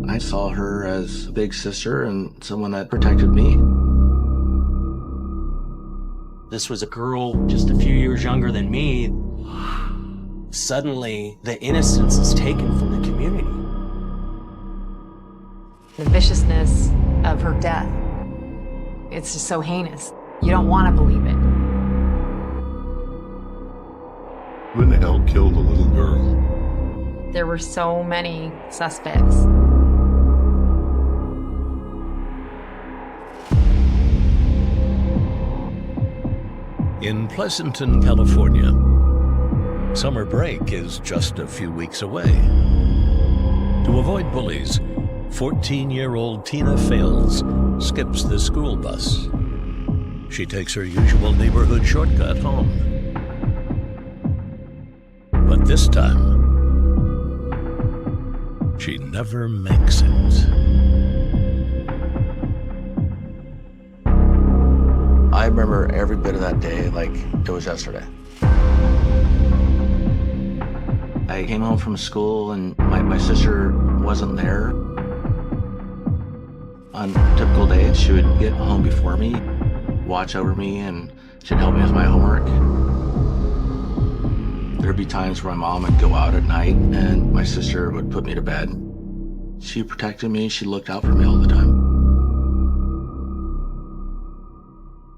I saw her as a big sister and someone that protected me. This was a girl just a few years younger than me. Suddenly, the innocence is taken from the community. The viciousness of her death, it's just so heinous. You don't want to believe it. Who in the hell killed a little girl? There were so many suspects. In Pleasanton, California, summer break is just a few weeks away. To avoid bullies, 14-year-old Tina Fales skips the school bus. She takes her usual neighborhood shortcut home. But this time, she never makes it. I remember every bit of that day like it was yesterday. I came home from school and my sister wasn't there. On typical days, she would get home before me, watch over me, and she'd help me with my homework. There'd be times where my mom would go out at night and my sister would put me to bed. She protected me, she looked out for me all the time.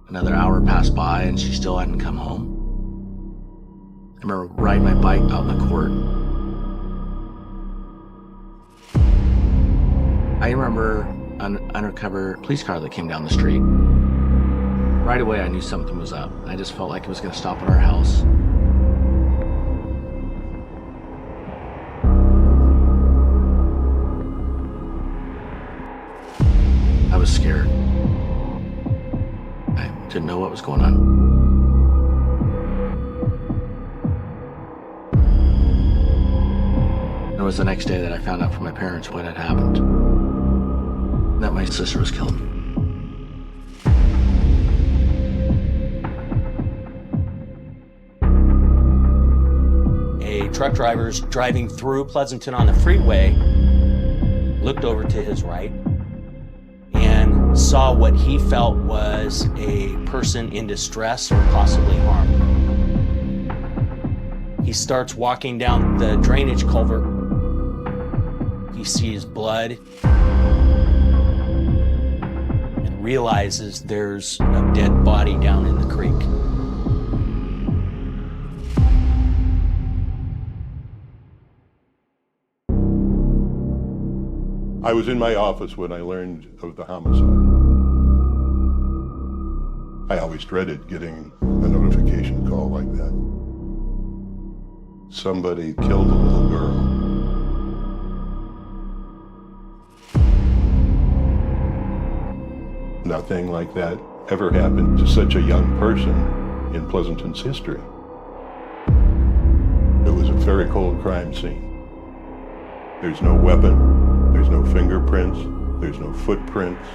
Another hour passed by and she still hadn't come home. I remember riding my bike out in the court. I remember an undercover police car that came down the street. Right away I knew something was up. I just felt like it was going to stop at our house. I was scared. I didn't know what was going on. It was the next day that I found out from my parents what had happened. That my sister was killed. A truck driver's driving through Pleasanton on the freeway, looked over to his right, and saw what he felt was a person in distress or possibly harmed. He starts walking down the drainage culvert. He sees blood and realizes there's a dead body down in the creek. I was in my office when I learned of the homicide. I always dreaded getting a notification call like that. Somebody killed a little girl. Nothing like that ever happened to such a young person in Pleasanton's history. It was a very cold crime scene. There's no weapon, there's no fingerprints, there's no footprints.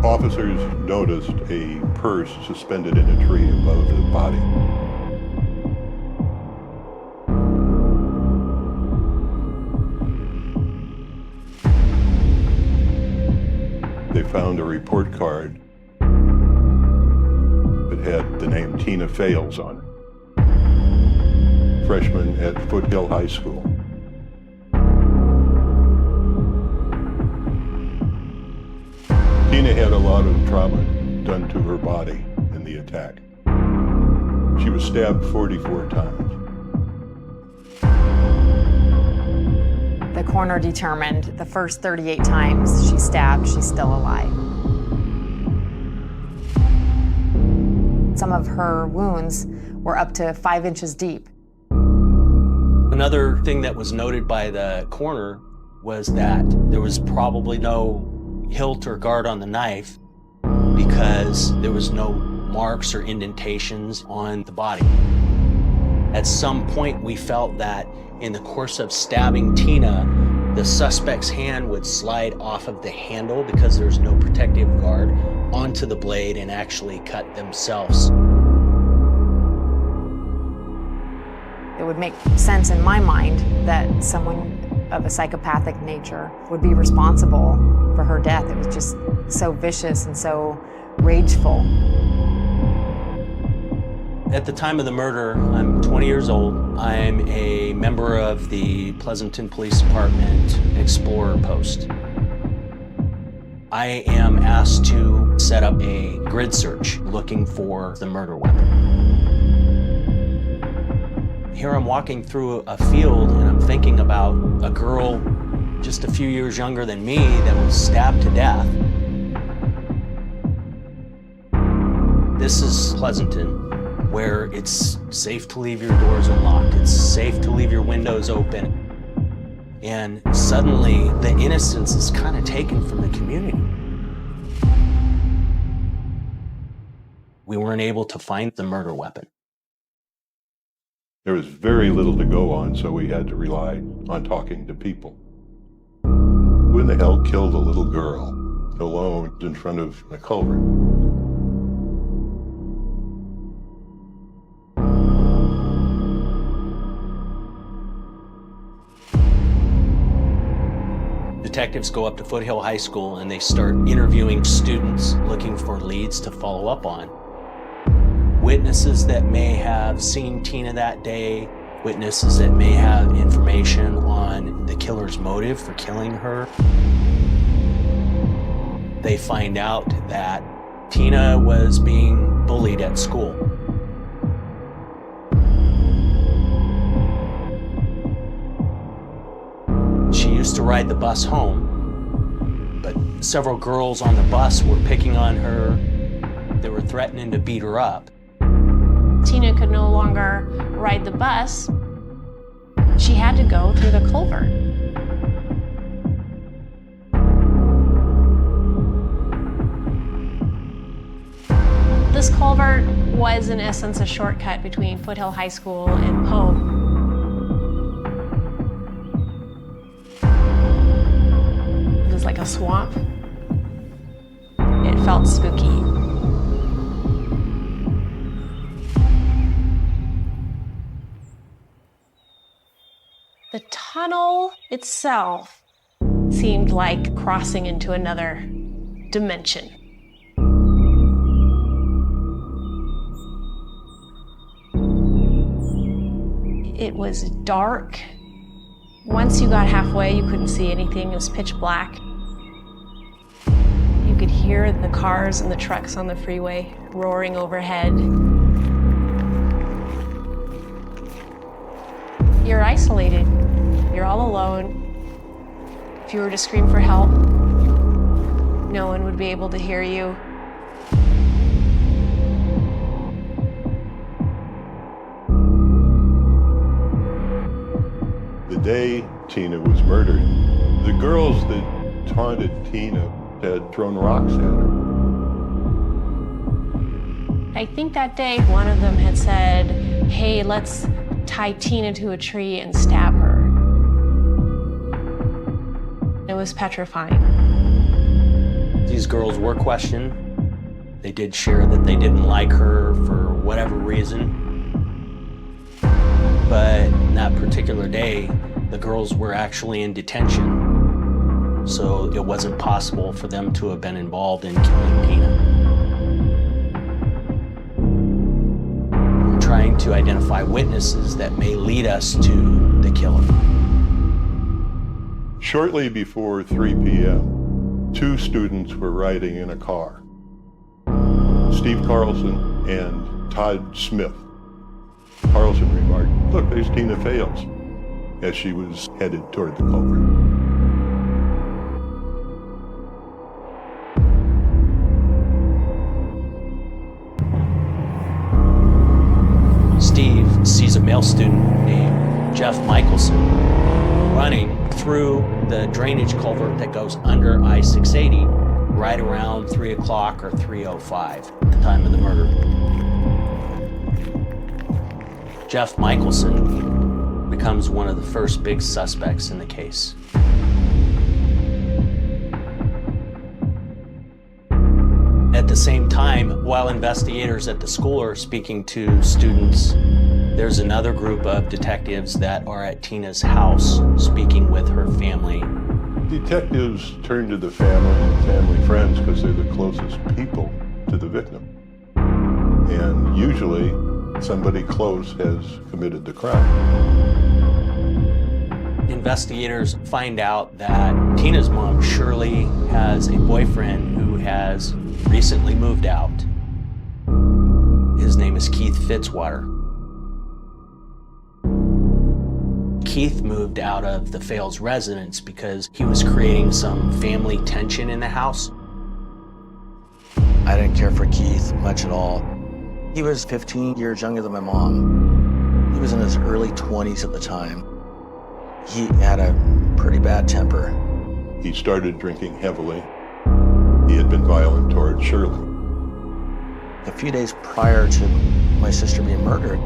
Officers noticed a purse suspended in a tree above the body. They found a report card that had the name Tina Fales on it. Freshman at Foothill High School. Tina had a lot of trauma done to her body in the attack. She was stabbed 44 times. The coroner determined the first 38 times she stabbed, she's still alive. Some of her wounds were up to 5 inches deep. Another thing that was noted by the coroner was that there was probably no hilt or guard on the knife because there was no marks or indentations on the body. At some point, we felt that in the course of stabbing Tina, the suspect's hand would slide off of the handle because there's no protective guard onto the blade and actually cut themselves. would make sense in my mind that someone of a psychopathic nature would be responsible for her death. It was just so vicious and so rageful. At the time of the murder, I'm 20 years old. I'm a member of the Pleasanton Police Department Explorer Post. I am asked to set up a grid search looking for the murder weapon. Here I'm walking through a field and I'm thinking about a girl just a few years younger than me that was stabbed to death. This is Pleasanton, where it's safe to leave your doors unlocked. It's safe to leave your windows open. And suddenly the innocence is kind of taken from the community. We weren't able to find the murder weapon. There was very little to go on, so we had to rely on talking to people. Who in the hell killed a little girl alone in front of a culvert? Detectives go up to Foothill High School and they start interviewing students looking for leads to follow up on. Witnesses that may have seen Tina that day, witnesses that may have information on the killer's motive for killing her. They find out that Tina was being bullied at school. She used to ride the bus home, but several girls on the bus were picking on her. They were threatening to beat her up. Tina could no longer ride the bus. She had to go through the culvert. This culvert was, in essence, a shortcut between Foothill High School and Poe. It was like a swamp. It felt spooky. The tunnel itself seemed like crossing into another dimension. It was dark. Once you got halfway, you couldn't see anything. It was pitch black. You could hear the cars and the trucks on the freeway roaring overhead. You're isolated. You're all alone. If you were to scream for help, no one would be able to hear you. The day Tina was murdered, the girls that taunted Tina had thrown rocks at her. I think that day one of them had said, "Hey, let's tie Tina to a tree and stab her." It was petrifying. These girls were questioned. They did share that they didn't like her for whatever reason. But that particular day, the girls were actually in detention, so it wasn't possible for them to have been involved in killing Tina. We're trying to identify witnesses that may lead us to the killer. Shortly before 3 p.m., 2 students were riding in a car. Steve Carlson and Todd Smith. Carlson remarked, "Look, there's Tina Fales," as she was headed toward the culvert. Steve sees a male student named Jeff Michelson running through the drainage culvert that goes under I-680 right around 3 o'clock or 3:05 at the time of the murder. Jeff Michelson becomes one of the first big suspects in the case. At the same time, while investigators at the school are speaking to students, There's another group of detectives that are at Tina's house speaking with her family. Detectives turn to the family and family friends because they're the closest people to the victim. And usually, somebody close has committed the crime. Investigators find out that Tina's mom, Shirley, has a boyfriend who has recently moved out. His name is Keith Fitzwater. Keith moved out of the Fales residence because he was creating some family tension in the house. I didn't care for Keith much at all. He was 15 years younger than my mom. He was in his early 20s at the time. He had a pretty bad temper. He started drinking heavily. He had been violent toward Shirley. A few days prior to my sister being murdered,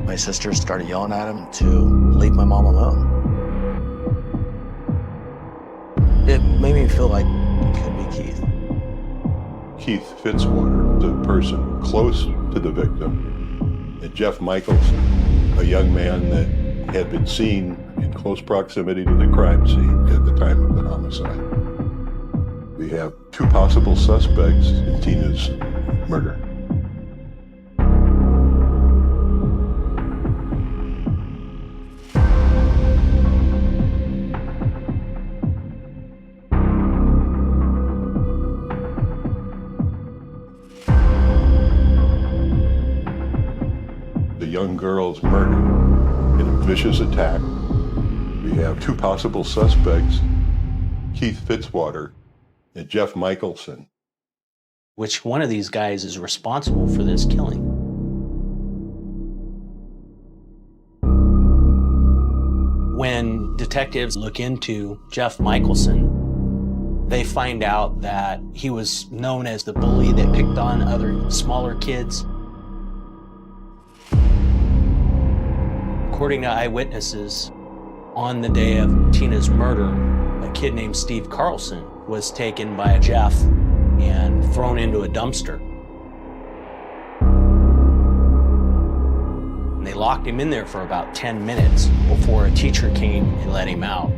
my sister started yelling at him to leave my mom alone. It made me feel like it could be Keith. Keith Fitzwater, the person close to the victim, and Jeff Michelson, a young man that had been seen in close proximity to the crime scene at the time of the homicide. We have two possible suspects in Tina's murder. The young girl's murdered in a vicious attack. We have two possible suspects, Keith Fitzwater and Jeff Michelson. Which one of these guys is responsible for this killing? When detectives look into Jeff Michelson, they find out that he was known as the bully that picked on other smaller kids. According to eyewitnesses, on the day of Tina's murder, a kid named Steve Carlson was taken by Jeff and thrown into a dumpster. And they locked him in there for about 10 minutes before a teacher came and let him out.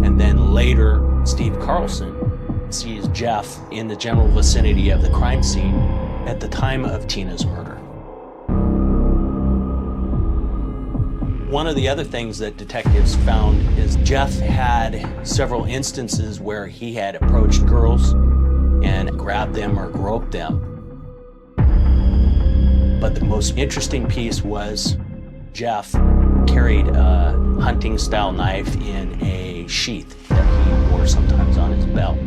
And then later, Steve Carlson sees Jeff in the general vicinity of the crime scene at the time of Tina's murder. One of the other things that detectives found is Jeff had several instances where he had approached girls and grabbed them or groped them. But the most interesting piece was Jeff carried a hunting-style knife in a sheath that he wore sometimes on his belt.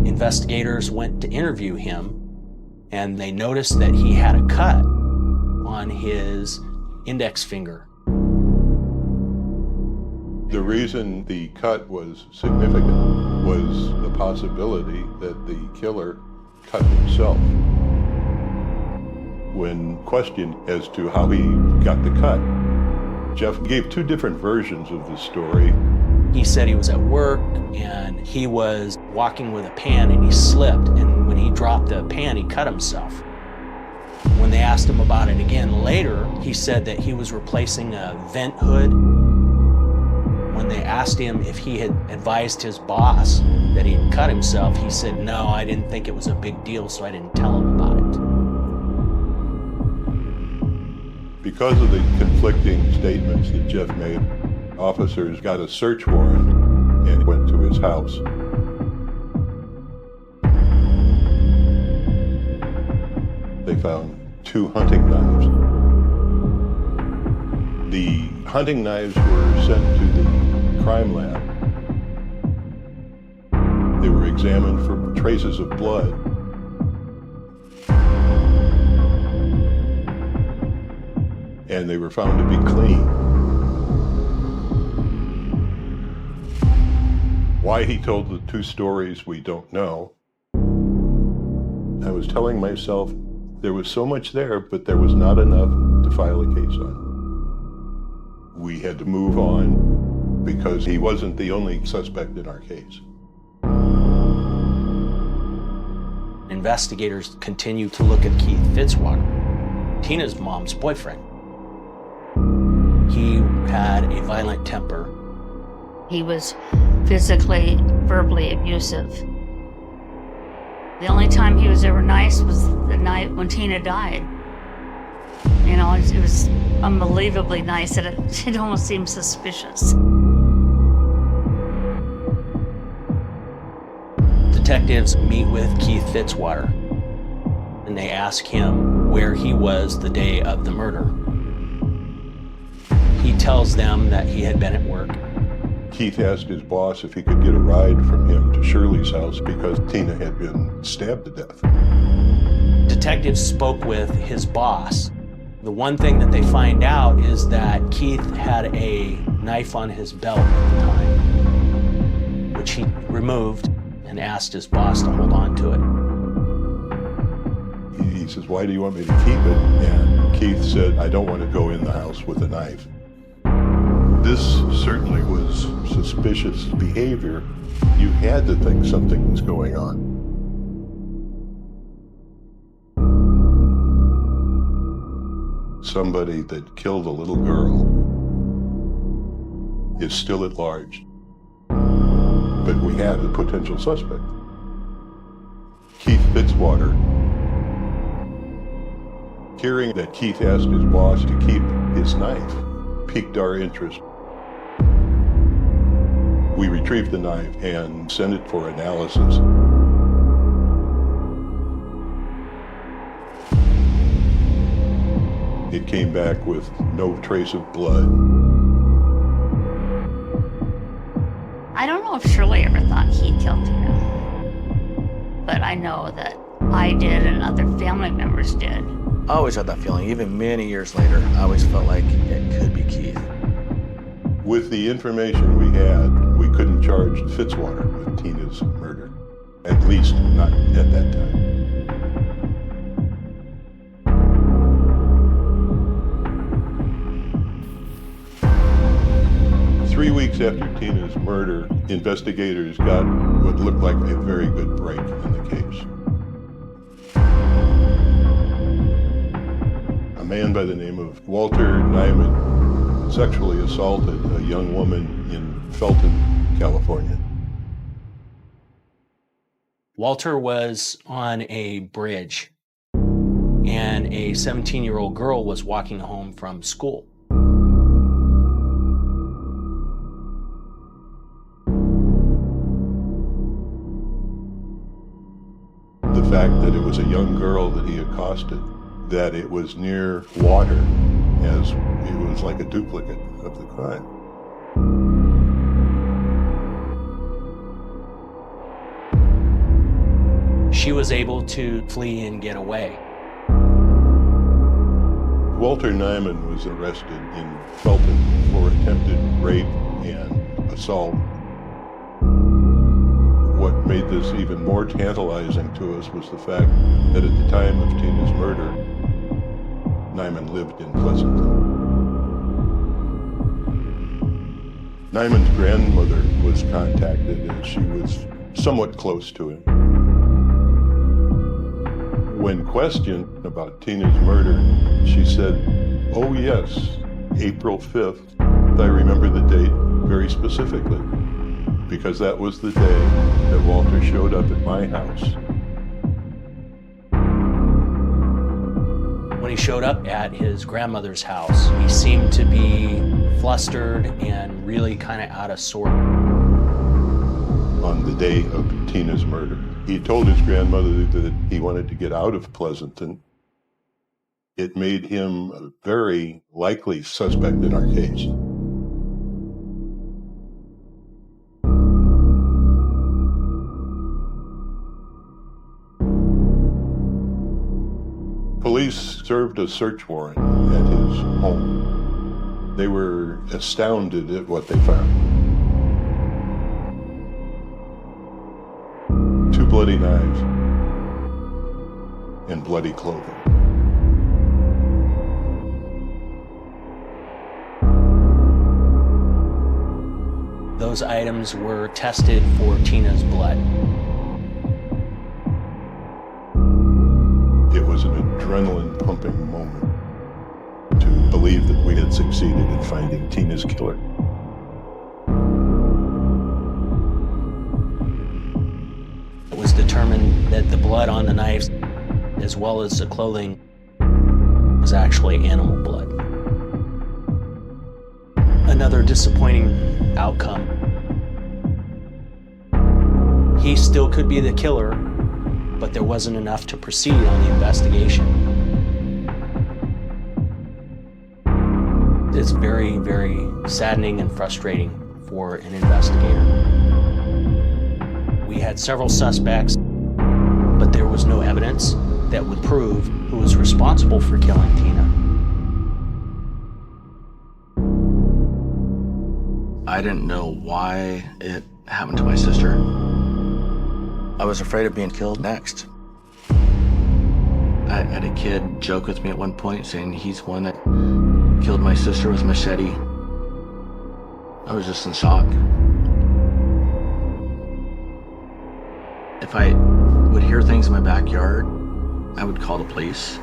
Investigators went to interview him, and they noticed that he had a cut on his index finger. The reason the cut was significant was the possibility that the killer cut himself. When questioned as to how he got the cut, Jeff gave two different versions of the story. He said he was at work and he was walking with a pan and he slipped, and when he dropped the pan, he cut himself. When they asked him about it again later, he said that he was replacing a vent hood. When they asked him if he had advised his boss that he had cut himself, he said, "No, I didn't think it was a big deal, so I didn't tell him about it." Because of the conflicting statements that Jeff made, officers got a search warrant and went to his house. They found two hunting knives. The hunting knives were sent to the crime lab. They were examined for traces of blood. And they were found to be clean. Why he told the two stories, we don't know. I was telling myself There was so much there, but there was not enough to file a case on. We had to move on because he wasn't the only suspect in our case. Investigators continue to look at Keith Fitzwater, Tina's mom's boyfriend. He had a violent temper. He was physically, verbally abusive. The only time he was ever nice was the night when Tina died. You know, it was unbelievably nice that it almost seemed suspicious. Detectives meet with Keith Fitzwater, and they ask him where he was the day of the murder. He tells them that he had been at work. Keith asked his boss if he could get a ride from him to Shirley's house because Tina had been stabbed to death. Detectives spoke with his boss. The one thing that they find out is that Keith had a knife on his belt at the time, which he removed and asked his boss to hold on to it. He says, "Why do you want me to keep it?" And Keith said, "I don't want to go in the house with a knife." This certainly was suspicious behavior. You had to think something was going on. Somebody that killed a little girl is still at large. But we had a potential suspect. Keith Fitzwater. Hearing that Keith asked his boss to keep his knife piqued our interest. We retrieved the knife and sent it for analysis. It came back with no trace of blood. I don't know if Shirley ever thought he killed Tina, but I know that I did and other family members did. I always had that feeling, even many years later, I always felt like it could be Keith. With the information we had, we couldn't charge Fitzwater with Tina's murder, at least not at that time. Three weeks after Tina's murder, investigators got what looked like a very good break in the case. A man by the name of Walter Nyman sexually assaulted a young woman in Felton, California. Walter was on a bridge, and a 17-year-old girl was walking home from school. The fact that it was a young girl that he accosted, that it was near water, as it was like a duplicate of the crime. She was able to flee and get away. Walter Nyman was arrested in Felton for attempted rape and assault. What made this even more tantalizing to us was the fact that at the time of Tina's murder, Nyman lived in Pleasanton. Nyman's grandmother was contacted and she was somewhat close to him. When questioned about Tina's murder, she said, "Oh yes, April 5th. I remember the date very specifically, because that was the day that Walter showed up at my house." When he showed up at his grandmother's house, he seemed to be flustered and really kind of out of sort. On the day of Tina's murder, he told his grandmother that he wanted to get out of Pleasanton. It made him a very likely suspect in our case. Police served a search warrant at his home. They were astounded at what they found. 2 bloody knives and bloody clothing. those items were tested for Tina's blood. It was an adrenaline-pumping moment to believe that we had succeeded in finding Tina's killer. It was determined that the blood on the knives, as well as the clothing, was actually animal blood. Another disappointing outcome. He still could be the killer, but there wasn't enough to proceed on the investigation. It's very, very saddening and frustrating for an investigator. We had several suspects, but there was no evidence that would prove who was responsible for killing Tina. I didn't know why it happened to my sister. I was afraid of being killed next. I had a kid joke with me at one point saying he's one that killed my sister with a machete. I was just in shock. If I would hear things in my backyard, I would call the police.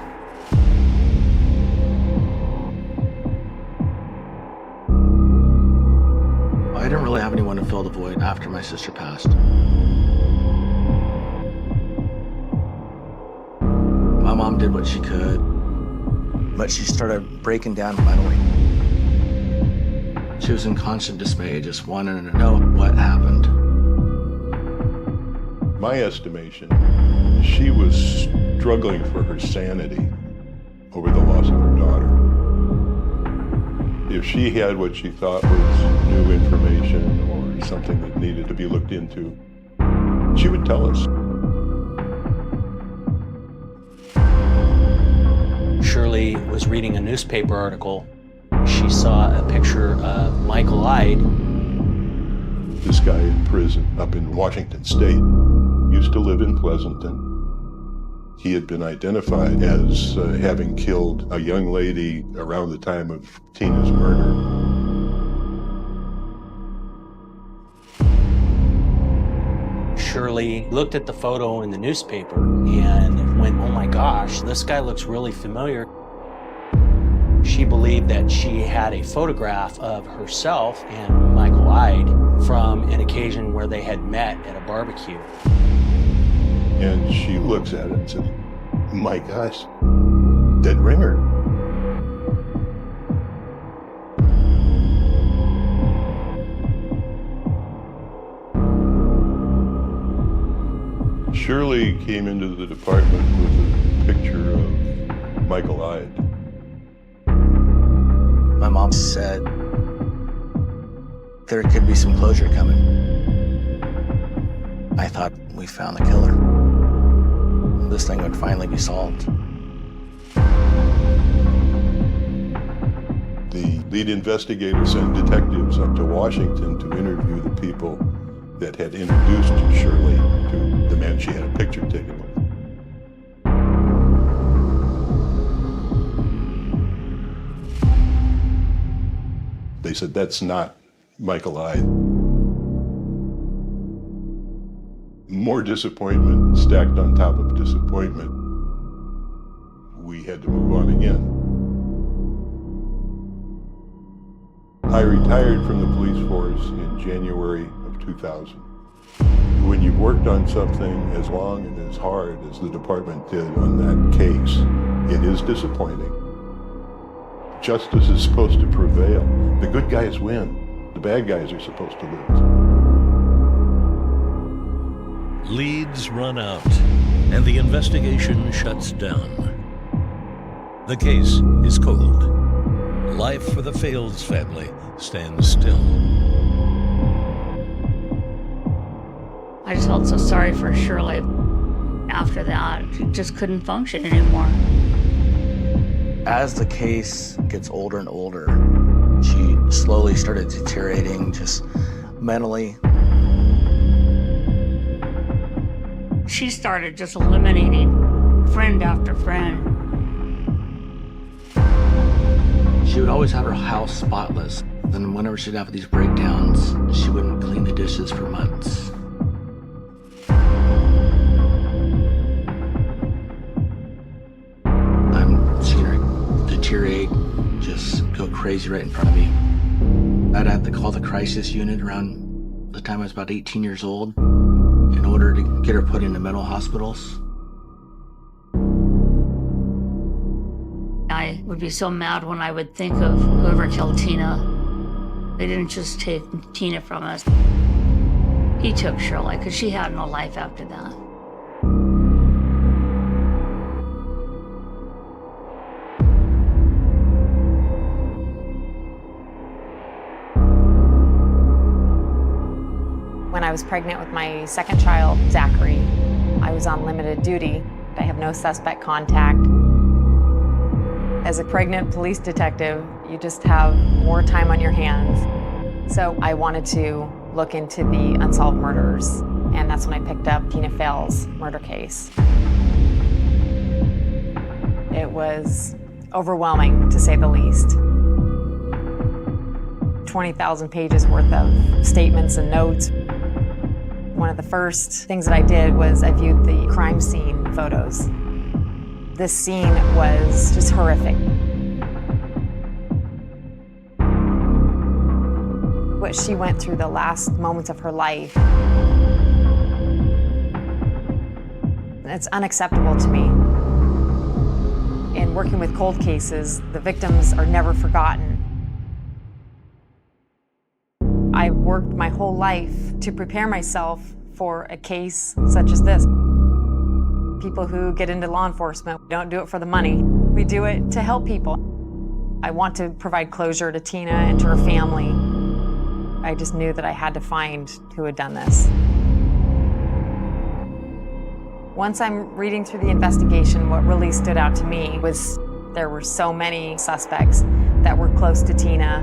I didn't really have anyone to fill the void after my sister passed. My mom did what she could, but she started breaking down mentally. She was in constant dismay, just wanting to know what happened. My estimation, she was struggling for her sanity over the loss of her daughter. If she had what she thought was new information or something that needed to be looked into, she would tell us. Shirley was reading a newspaper article. She saw a picture of Michael Ide. This guy in prison up in Washington State used to live in Pleasanton. He had been identified as having killed a young lady around the time of Tina's murder. Shirley looked at the photo in the newspaper and went, "Oh my gosh, this guy looks really familiar." She believed that she had a photograph of herself and Michael Ide from an occasion where they had met at a barbecue. And she looks at it and says, "My gosh, dead ringer." Shirley came into the department with a picture of Michael Ide. My mom said there could be some closure coming. I thought we found the killer. This thing would finally be solved. The lead investigator sent detectives up to Washington to interview the people that had introduced Shirley to the man she had a picture taken with. They said, "That's not Michael Ide." More disappointment stacked on top of disappointment. We had to move on again. I retired from the police force in January of 2000. When you've worked on something as long and as hard as the department did on that case, it is disappointing. Justice is supposed to prevail. The good guys win. The bad guys are supposed to lose. Leads run out, and the investigation shuts down. The case is cold. Life for the Fails family stands still. I just felt so sorry for Shirley. After that, she just couldn't function anymore. As the case gets older and older, she slowly started deteriorating just mentally. She started just eliminating friend after friend. She would always have her house spotless. Then whenever she'd have these breakdowns, she wouldn't washing the dishes for months. I'm seeing her deteriorate, just go crazy right in front of me. I'd have to call the crisis unit around the time I was about 18 years old in order to get her put into mental hospitals. I would be so mad when I would think of whoever killed Tina. They didn't just take Tina from us. He took Shirley because she had no life after that. When I was pregnant with my second child, Zachary, I was on limited duty. I have no suspect contact. As a pregnant police detective, you just have more time on your hands. So I wanted to look into the unsolved murders, and that's when I picked up Tina Fell's murder case. It was overwhelming, to say the least. 20,000 pages worth of statements and notes. One of the first things that I did was I viewed the crime scene photos. This scene was just horrific. What she went through the last moments of her life, it's unacceptable to me. In working with cold cases, the victims are never forgotten. I worked my whole life to prepare myself for a case such as this. People who get into law enforcement don't do it for the money. We do it to help people. I want to provide closure to Tina and to her family. I just knew that I had to find who had done this. Once I'm reading through the investigation, what really stood out to me was there were so many suspects that were close to Tina.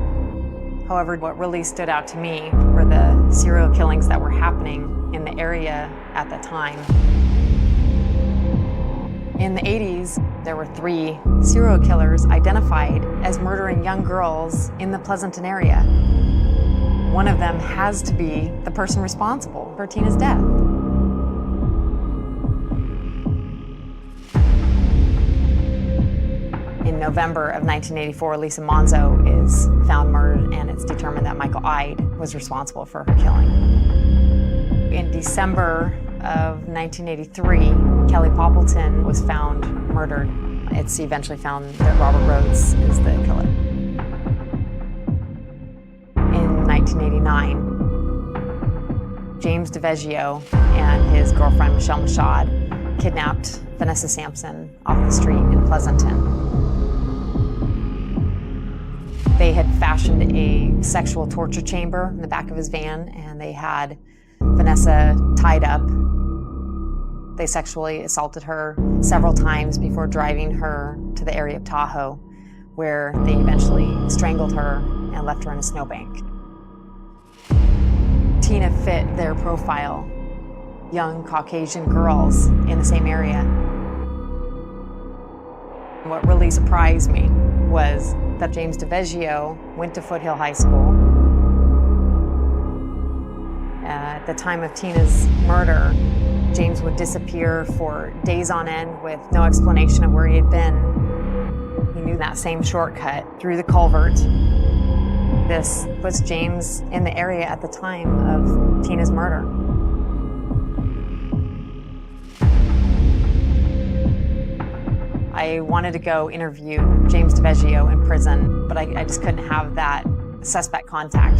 However, what really stood out to me were the serial killings that were happening in the area at the time. In the 80s, there were 3 serial killers identified as murdering young girls in the Pleasanton area. One of them has to be the person responsible for Tina's death. In November of 1984, Lisa Monzo is found murdered, and it's determined that Michael Ide was responsible for her killing. In December of 1983, Kelly Poppleton was found murdered. It's eventually found that Robert Rhodes is the killer. In 1989, James DeVeggio and his girlfriend Michelle Machad kidnapped Vanessa Sampson off the street in Pleasanton. They had fashioned a sexual torture chamber in the back of his van, and they had Vanessa tied up. They sexually assaulted her several times before driving her to the area of Tahoe, where they eventually strangled her and left her in a snowbank. Tina fit their profile, young Caucasian girls in the same area. What really surprised me was that James DeVeggio went to Foothill High School. At the time of Tina's murder, James would disappear for days on end with no explanation of where he had been. He knew that same shortcut through the culvert. This puts James in the area at the time of Tina's murder. I wanted to go interview James DeVeggio in prison, but I just couldn't have that suspect contact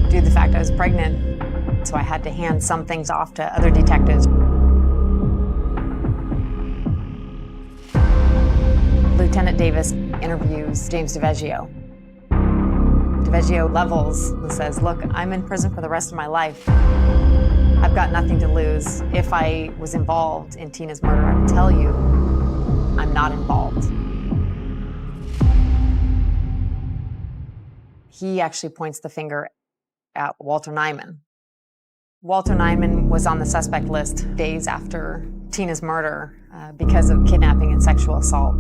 due to the fact I was pregnant. So I had to hand some things off to other detectives. Lieutenant Davis interviews James DeVeggio. DeVeggio levels and says, "Look, I'm in prison for the rest of my life. I've got nothing to lose. If I was involved in Tina's murder, I would tell you I'm not involved." He actually points the finger at Walter Nyman. Walter Nyman was on the suspect list days after Tina's murder because of kidnapping and sexual assault,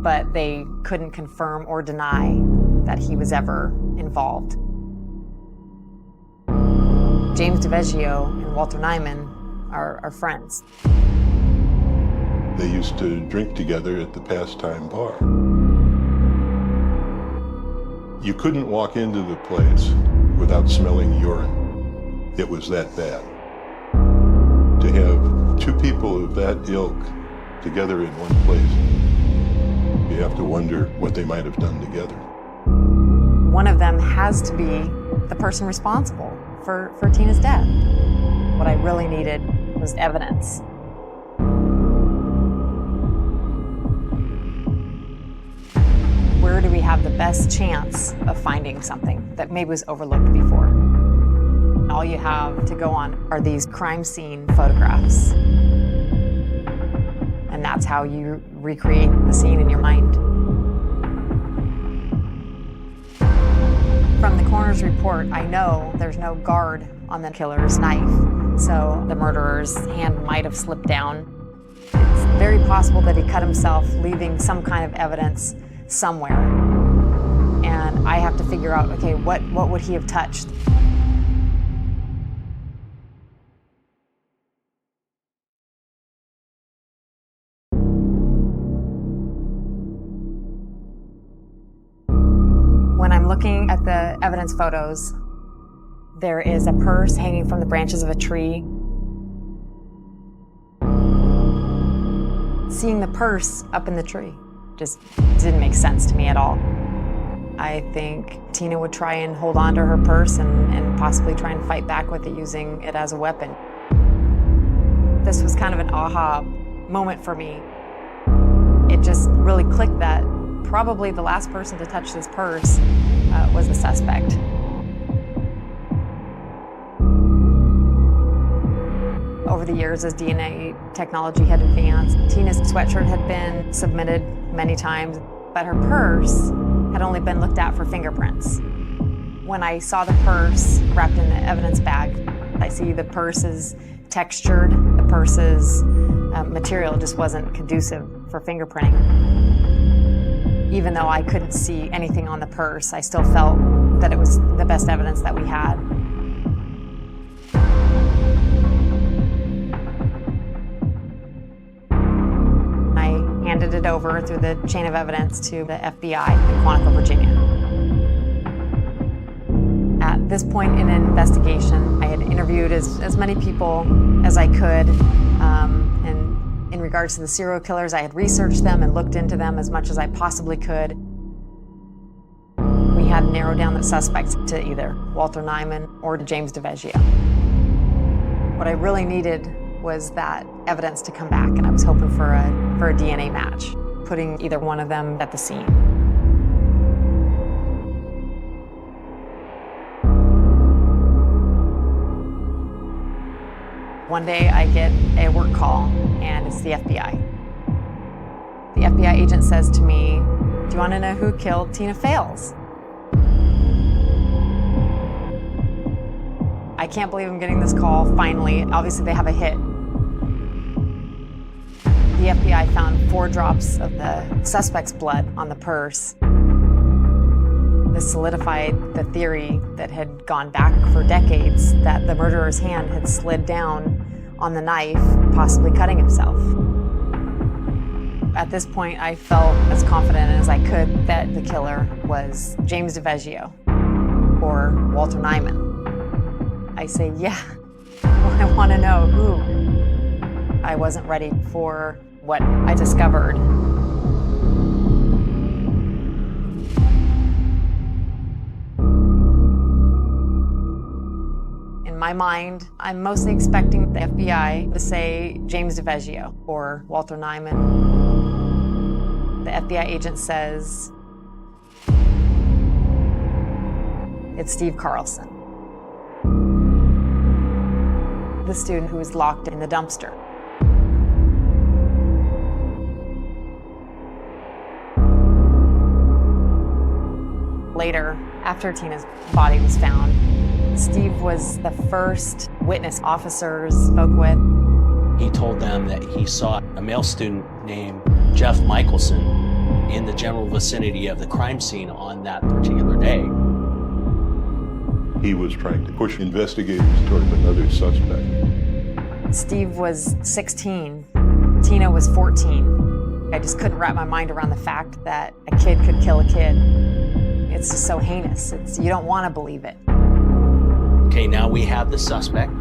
but they couldn't confirm or deny that he was ever involved. James DiVeggio and Walter Nyman are friends. They used to drink together at the pastime bar. You couldn't walk into the place without smelling urine. It was that bad. To have two people of that ilk together in one place, you have to wonder what they might have done together. One of them has to be the person responsible for Tina's death. What I really needed was evidence. Where do we have the best chance of finding something that maybe was overlooked before? All you have to go on are these crime scene photographs. And that's how you recreate the scene in your mind. From the coroner's report, I know there's no guard on the killer's knife, so the murderer's hand might have slipped down. It's very possible that he cut himself, leaving some kind of evidence somewhere. And I have to figure out, okay, what would he have touched? When I'm looking at the evidence photos, there is a purse hanging from the branches of a tree. Seeing the purse up in the tree just didn't make sense to me at all. I think Tina would try and hold on to her purse and possibly try and fight back with it, using it as a weapon. This was kind of an aha moment for me. It just really clicked that probably the last person to touch this purse was the suspect. Over the years, as DNA technology had advanced, Tina's sweatshirt had been submitted many times, but her purse had only been looked at for fingerprints. When I saw the purse wrapped in the evidence bag, I see the purse is textured, the purse's material just wasn't conducive for fingerprinting. Even though I couldn't see anything on the purse, I still felt that it was the best evidence that we had. I handed it over through the chain of evidence to the FBI in Quantico, Virginia. At this point in the investigation, I had interviewed as many people as I could. And in regards to the serial killers, I had researched them and looked into them as much as I possibly could. We had narrowed down the suspects to either Walter Nyman or to James DiVeggio. What I really needed was that evidence to come back, and I was hoping for a DNA match, putting either one of them at the scene. One day I get a work call, and it's the FBI. The FBI agent says to me, "Do you want to know who killed Tina Fales?" I can't believe I'm getting this call finally. Obviously, they have a hit. The FBI found 4 drops of the suspect's blood on the purse. This solidified the theory that had gone back for decades, that the murderer's hand had slid down on the knife, possibly cutting himself. At this point, I felt as confident as I could that the killer was James DiVeggio or Walter Nyman. I say, yeah, I want to know who. I wasn't ready for what I discovered. In my mind, I'm mostly expecting the FBI to say James DiVeggio or Walter Nyman. The FBI agent says it's Steve Carlson, the student who was locked in the dumpster. Later, after Tina's body was found, Steve was the first witness officers spoke with. He told them that he saw a male student named Jeff Michelson in the general vicinity of the crime scene on that particular day. he was trying to push investigators toward another suspect. Steve was 16, Tina was 14. I just couldn't wrap my mind around the fact that a kid could kill a kid. It's just so heinous. You don't want to believe it. Okay, now we have the suspect.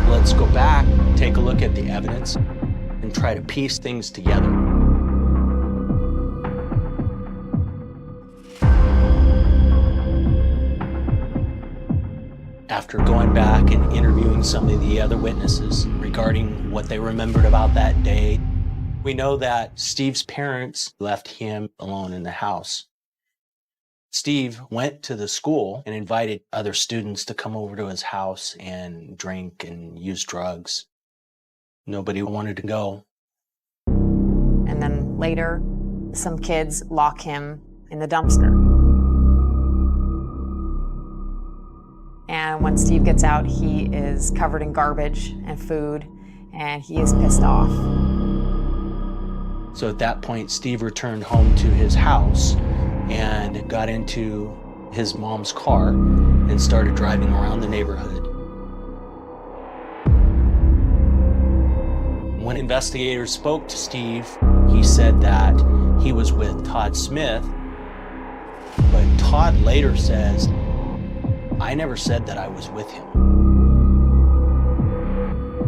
Let's go back, take a look at the evidence, and try to piece things together. After going back and interviewing some of the other witnesses regarding what they remembered about that day, we know that Steve's parents left him alone in the house. Steve went to the school and invited other students to come over to his house and drink and use drugs. Nobody wanted to go. And then later, some kids lock him in the dumpster. And when Steve gets out, he is covered in garbage and food, and he is pissed off. So at that point, Steve returned home to his house and got into his mom's car and started driving around the neighborhood. When investigators spoke to Steve, he said that he was with Todd Smith, but Todd later says, "I never said that I was with him."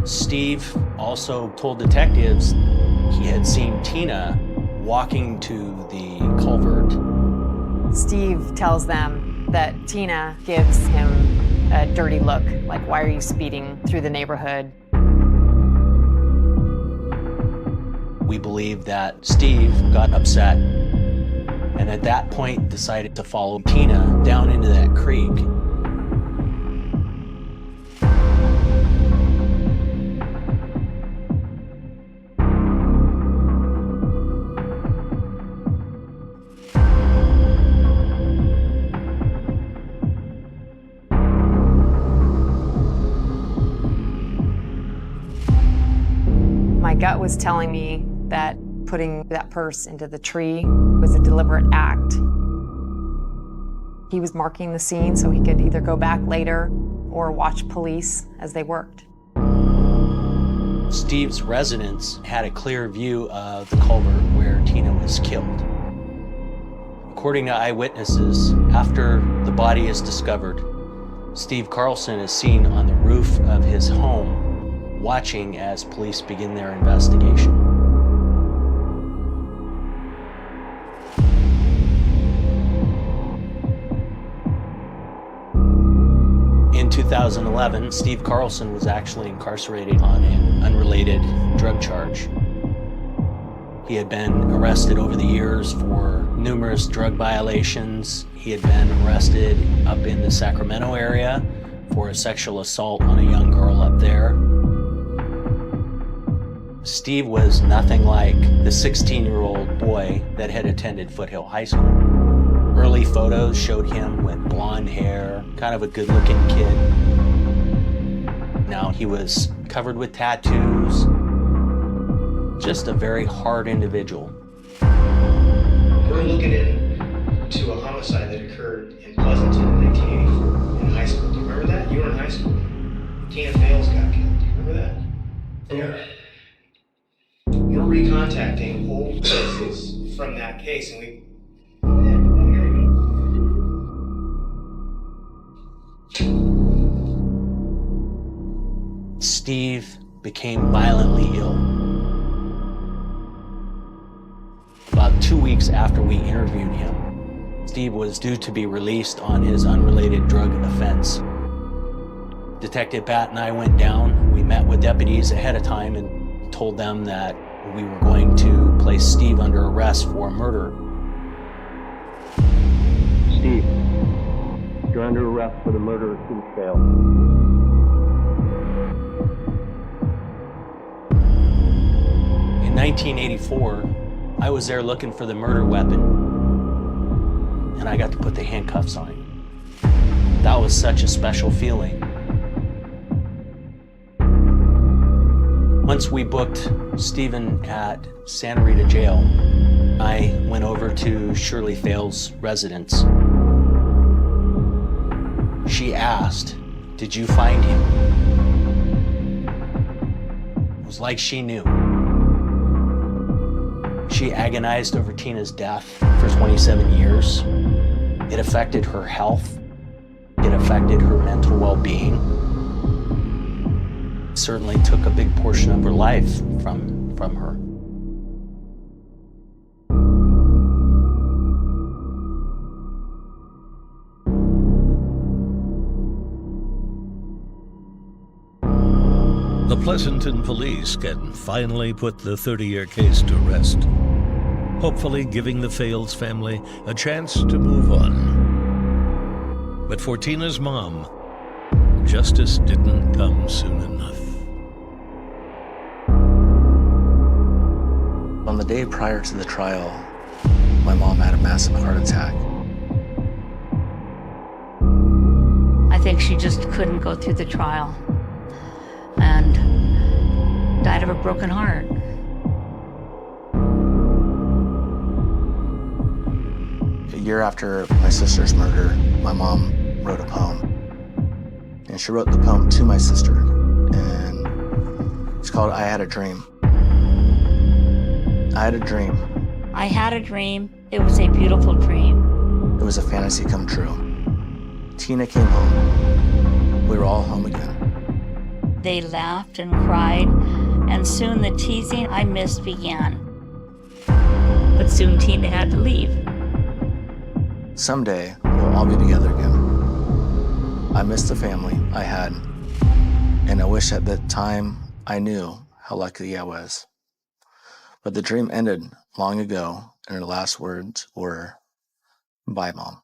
Steve also told detectives he had seen Tina walking to the culvert. Steve tells them that Tina gives him a dirty look, like, "Why are you speeding through the neighborhood?" We believe that Steve got upset and at that point decided to follow Tina down into that creek. My gut was telling me that putting that purse into the tree was a deliberate act. He was marking the scene so he could either go back later or watch police as they worked. Steve's residence had a clear view of the culvert where Tina was killed. According to eyewitnesses, after the body is discovered, Steve Carlson is seen on the roof of his home watching as police begin their investigation. In 2011, Steve Carlson was actually incarcerated on an unrelated drug charge. He had been arrested over the years for numerous drug violations. He had been arrested up in the Sacramento area for a sexual assault on a young girl up there. Steve was nothing like the 16-year-old boy that had attended Foothill High School. Early photos showed him with blonde hair, kind of a good-looking kid. Now he was covered with tattoos, just a very hard individual. We're looking into a homicide that occurred in Pleasanton in 1984 in high school. Do you remember that? You were in high school. Tina Fales got killed. Do you remember that? Yeah. We're recontacting old cases from that case, and we... Steve became violently ill. About 2 weeks after we interviewed him, Steve was due to be released on his unrelated drug offense. Detective Pat and I went down. We met with deputies ahead of time and told them that we were going to place Steve under arrest for murder. Steve, you're under arrest for the murder of Keith Fales. In 1984, I was there looking for the murder weapon, and I got to put the handcuffs on him. That was such a special feeling. Once we booked Stephen at Santa Rita Jail, I went over to Shirley Fales' residence. She asked, "Did you find him?" It was like she knew. She agonized over Tina's death for 27 years. It affected her health. It affected her mental well-being. It certainly took a big portion of her life from her. The Pleasanton police can finally put the 30-year case to rest, hopefully giving the Fales family a chance to move on. But for Tina's mom, justice didn't come soon enough. On the day prior to the trial, my mom had a massive heart attack. I think she just couldn't go through the trial and died of a broken heart. A year after my sister's murder, my mom wrote a poem. And she wrote the poem to my sister. And it's called I Had a Dream. I had a dream. I had a dream. It was a beautiful dream. It was a fantasy come true. Tina came home. We were all home again. They laughed and cried, and soon the teasing I missed began. But soon Tina had to leave. Someday, we'll all be together again. I miss the family I had, and I wish at that time I knew how lucky I was. But the dream ended long ago, and her last words were, "Bye, Mom."